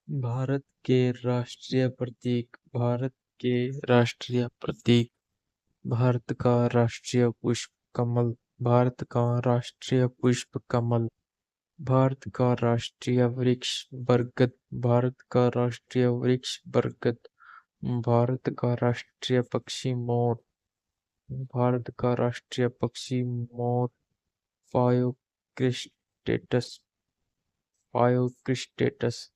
भारत के राष्ट्रीय प्रतीक। भारत के राष्ट्रीय प्रतीक। भारत का राष्ट्रीय पुष्प कमल। भारत का राष्ट्रीय पुष्प कमल। भारत का राष्ट्रीय वृक्ष बरगद। भारत का राष्ट्रीय वृक्ष बरगद। भारत का राष्ट्रीय पक्षी मोर। भारत का राष्ट्रीय पक्षी मोर। फायोक्रिस्टेटस। फायोक्रिस्टेटस।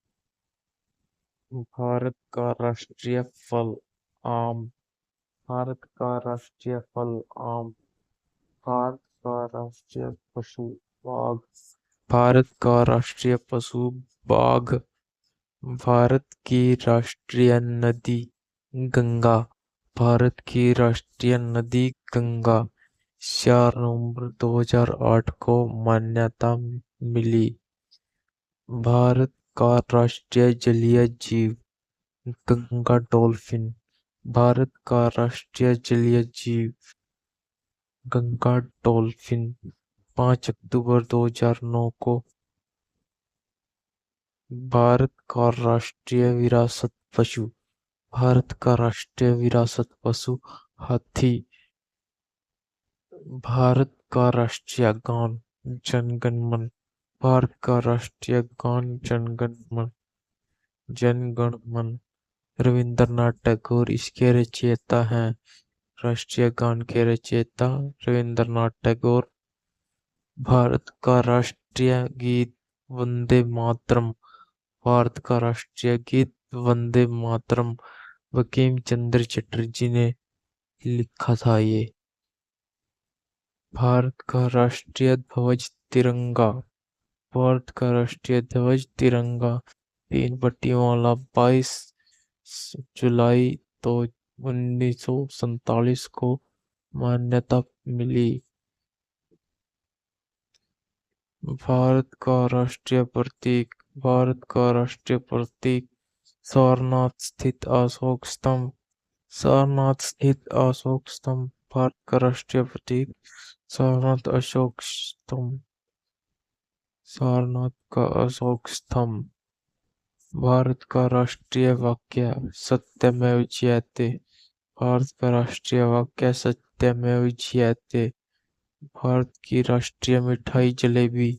भारत का राष्ट्रीय फल आम। भारत का राष्ट्रीय फल आम। भारत का राष्ट्रीय पशु बाघ। भारत का राष्ट्रीय पशु बाघ। भारत की राष्ट्रीय नदी गंगा। भारत की राष्ट्रीय नदी गंगा 4 नवंबर 2008 को मान्यता मिली। भारत का राष्ट्रीय जलीय जीव गंगा डॉल्फिन। भारत का राष्ट्रीय जलीय जीव गंगा डॉल्फिन 5 अक्टूबर 2009 को। भारत का राष्ट्रीय विरासत पशु। भारत का राष्ट्रीय विरासत पशु हाथी। भारत का राष्ट्रीय गान जन गण मन। भारत का राष्ट्रीय गान जन गण मन। जन गण मन रविंद्रनाथ टैगोर इसके रचयिता हैं। राष्ट्रीय गान के रचयिता रविंद्रनाथ टैगोर। भारत का राष्ट्रीय गीत वंदे मातरम। भारत का राष्ट्रीय गीत वंदे मातरम बंकिम चंद्र चटर्जी ने लिखा था ये। भारत का राष्ट्रीय ध्वज तिरंगा। भारत का राष्ट्रीय ध्वज तिरंगा 3 पट्टियों वाला 22 जुलाई तो 1947 को मान्यता मिली। भारत का राष्ट्रीय प्रतीक। भारत का राष्ट्रीय प्रतीक सारनाथ स्थित अशोक स्तंभ। सारनाथ स्थित अशोक स्तंभ भारत का राष्ट्रीय प्रतीक सारनाथ अशोक स्तंभ। सारनाथ का अशोक स्तंभ। भारत का राष्ट्रीय वाक्य सत्यमेव जयते। भारत का राष्ट्रीय वाक्य सत्यमेव जयते। भारत की राष्ट्रीय मिठाई जलेबी।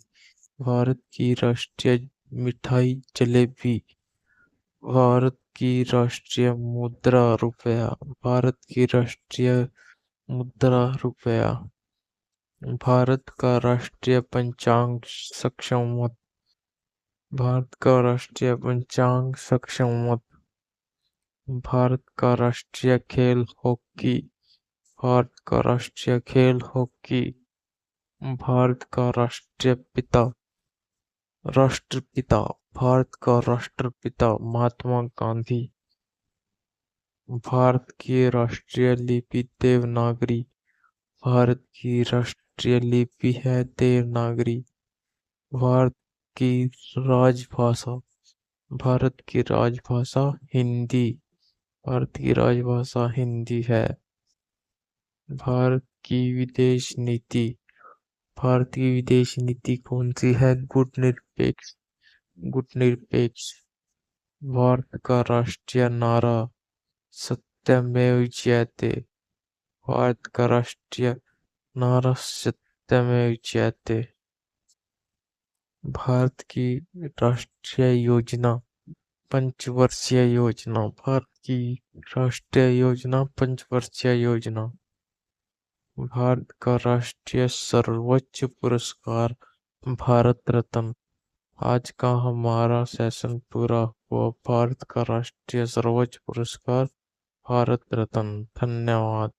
भारत की राष्ट्रीय मिठाई जलेबी। भारत की राष्ट्रीय मुद्रा रुपया। भारत की राष्ट्रीय मुद्रा रुपया। भारत का राष्ट्रीय पंचांग सक्षम मत। भारत का राष्ट्रीय पंचांग सक्षम मत। भारत का राष्ट्रीय खेल हॉकी। भारत का राष्ट्रीय खेल हॉकी। भारत का राष्ट्रीय पिता राष्ट्रपिता। भारत का राष्ट्रपिता महात्मा गांधी। भारत की राष्ट्रीय लिपि देवनागरी। भारत की राष्ट्रीय लिपि है देवनागरी। भारत की राजभाषा। भारत की राजभाषा हिंदी। भारत की राजभाषा हिंदी है। भारत की विदेश नीति। भारत की विदेश नीति कौन सी है? गुटनिरपेक्ष। गुटनिरपेक्ष। भारत का राष्ट्रीय नारा सत्यमेव जयते। भारत का राष्ट्रीय नारा सत्यमेव जयते। भारत की राष्ट्रीय योजना पंचवर्षीय योजना। भारत की राष्ट्रीय योजना पंचवर्षीय योजना। भारत का राष्ट्रीय सर्वोच्च पुरस्कार भारत रत्न। आज का हमारा सेशन पूरा हुआ। भारत का राष्ट्रीय सर्वोच्च पुरस्कार भारत रत्न। धन्यवाद।